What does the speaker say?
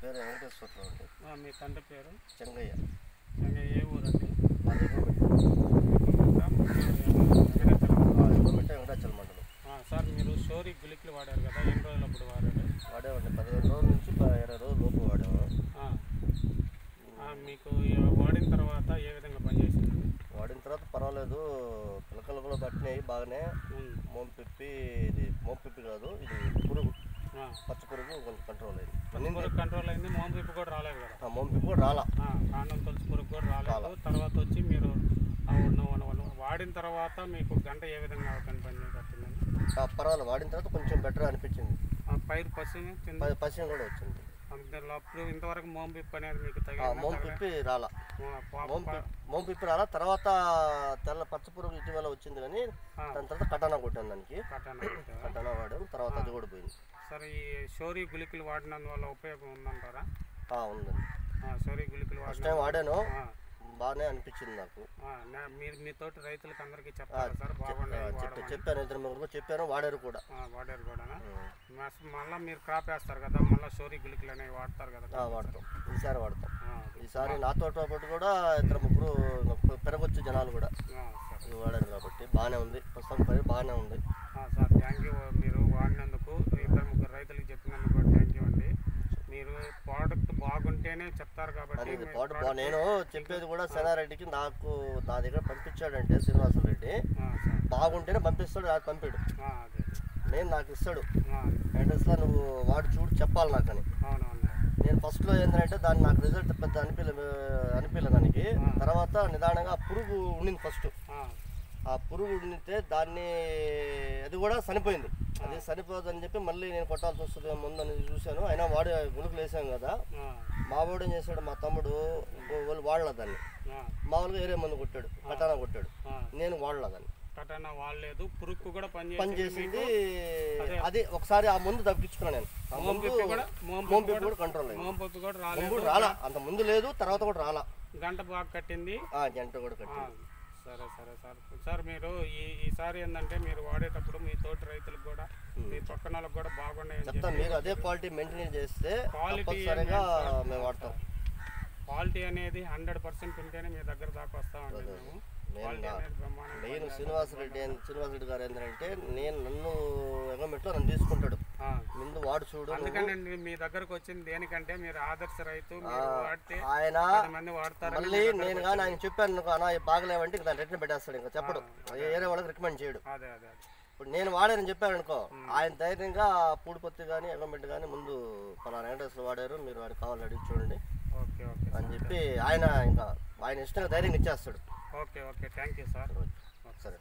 పేరు వెంకటేశ్వరరావు అండి. మీ తండ్రి పేరు? చెంగయ్య. చెంగయ్య ఏ ఊరండి? వెంకటాచలం మండలం. సార్ మీరు షోరీ గుళికలు వాడారు కదా, ఎన్ని రోజులు అప్పుడు వాడారు? వాడేవాడిని 15 రోజుల నుంచి 20 రోజుల లోపు వాడాము. మీకు వాడిన తర్వాత ఏ విధంగా పనిచేసింది? వాడిన తర్వాత పర్వాలేదు, పిలకలు కూడా పట్టినాయి బాగానే. మోంపిప్పి, ఇది మోంపిప్పి కాదు, ఇది పురుగు, పచ్చ పురుగు కొంచెం కంట్రోల్ అయింది. కంట్రోల్ అయింది. మోంపిప్పి కూడా రాలేదు కదా? మోంపిప్పి కూడా రాలా. కాండం తొలసి పురుగు కూడా రాలేదు. తర్వాత వచ్చి మీరు వాడిన తర్వాత మీకు గంట ఏ విధంగా పట్టిందండి? పర్వాలేదు, వాడిన తర్వాత కొంచెం బెటర్ అనిపించింది. పైరు పసిమి కూడా వచ్చింది. అప్పుడు ఇంతవరకు మోంపిప్పి అనేది మీకు మోంపిప్పి రాలా. మోంపిప్పి రాలా. తర్వాత తెల్ల పచ్చ పురుగు ఇటీవల వచ్చింది, కానీ దాని తర్వాత కటానా కొట్టాను. దానికి కటానా వాడాము, తర్వాత అది కూడా పోయింది. సరే, ఈ షోరీ గుళికలు వాడినందువల్ల ఉపయోగం ఉందంటారా? ఉందండి. షోరీ గుళికలు ఫస్ట్ టైం వాడాను, బాగానే అనిపించింది నాకు. మీరు మీతోటి రైతులకు అందరికీ చెప్పారు సార్? చెప్పాను, ఇద్దరు ముగ్గురు చెప్పాను, వాడారు కూడా. మళ్ళీ మీరు క్రాప్ వేస్తారు కదా, మళ్ళీ షోరీ గుళికలు అనేవి వాడతారు కదా? వాడతాం, ఈసారి వాడతాం. ఈసారి నాతో పాటు కూడా ఇద్దరు ముగ్గురు పెరగొచ్చు జనాలు కూడా వాడారు కాబట్టి బాగానే ఉంది. ప్రస్తుతం పని బాగానే ఉంది. Sir thank you. మీరు వాడినందుకు, ఇద్దరు ముగ్గురు రైతులకు చెప్పినందుకు కూడా థ్యాంక్ యూ అండి. మీరు ప్రోడక్ట్ బాగుంటేనే చెప్తారు కాబట్టి. నేను చెప్పేది కూడా శనారెడ్డికి, నాకు నా దగ్గర పంపించాడంటే శ్రీనివాసరెడ్డి బాగుంటేనే పంపిస్తాడు, నాకు పంపాడు. నాకు ఇస్తాడు అడ్రస్లో, నువ్వు వాడు చూడు చెప్పాలి నాకు అని. నేను ఫస్ట్లో ఏంటంటే దాన్ని నాకు రిజల్ట్ పెద్ద అనిపించలేదు దానికి. తర్వాత నిదానంగా పురుగు ఉండింది ఫస్ట్. ఆ పురుగు ఉండితే దాన్ని అది కూడా చనిపోయింది. అది చనిపోదని చెప్పి మళ్ళీ నేను కొట్టాల్సి వస్తుంది ముందని చూశాను. అయినా వాడు గుళికలు వేసాం కదా. మా వాడు ఏం చేశాడు, మా తమ్ముడు వాళ్ళు వాడలే దాన్ని. మామూలుగా వేరే మందు కొట్టాడు, కటానా కొట్టాడు. నేను వాడలే దాన్ని. కటానా వాడలేదు, పురుగు కూడా పనిచేసింది. అది ఒకసారి ఆ ముందు తప్పించుకున్నాను నేను. మోంపిప్పి కూడా కంట్రోల్ అయింది. మోంపిప్పి కూడా రాలా, అంత ముందు లేదు, తర్వాత కూడా రాలా. గంట బాగా కట్టింది. గంట కూడా కట్టింది. సరే సార్ మీరు ఈసారి ఏంటంటే మీరు వాడేటప్పుడు మీ తోటి రైతులకు కూడా, మీ పక్కన వాళ్ళకి కూడా బాగున్నాయి చెప్తాం. మీరు అదే క్వాలిటీ మెయింటైన్ చేస్తే మేము వాడతాం. క్వాలిటీ అనేది 100% ఉంటేనే మీ దగ్గర దాకా వస్తామండి మేము. నేను శ్రీనివాసరెడ్డి గారు ఏంటంటే, నన్ను ఎగమెట్లో నన్ను తీసుకుంటాడు, ముందు వాడు చూడు. అందుకని మీ దగ్గరకు వచ్చింది దేనికంటే, మీరు ఆదర్శ రైతు, ఆయన మళ్ళీ నేను కానీ ఆయన చెప్పాను అన్నా బాగలేవంటే ఇంకా దాన్ని రిటర్న్ పెట్టేస్తాడు, ఇంకా చెప్పడు, వేరే వాళ్ళకి రికమెండ్ చేయడు. ఇప్పుడు నేను వాడానని చెప్పాను అనుకో, ఆయన ధైర్యంగా పూడిపత్తి కానీ ఎగమెట్టు కానీ ముందు పలానా అడ్రస్లో వాడారు, మీరు వాడికి కావాలని అడిగి చూడండి అని చెప్పి ఆయన ఇంకా ఆయన ఇష్టంగా ధైర్యంగా ఇచ్చేస్తాడు. Okay thank you sir. సరే.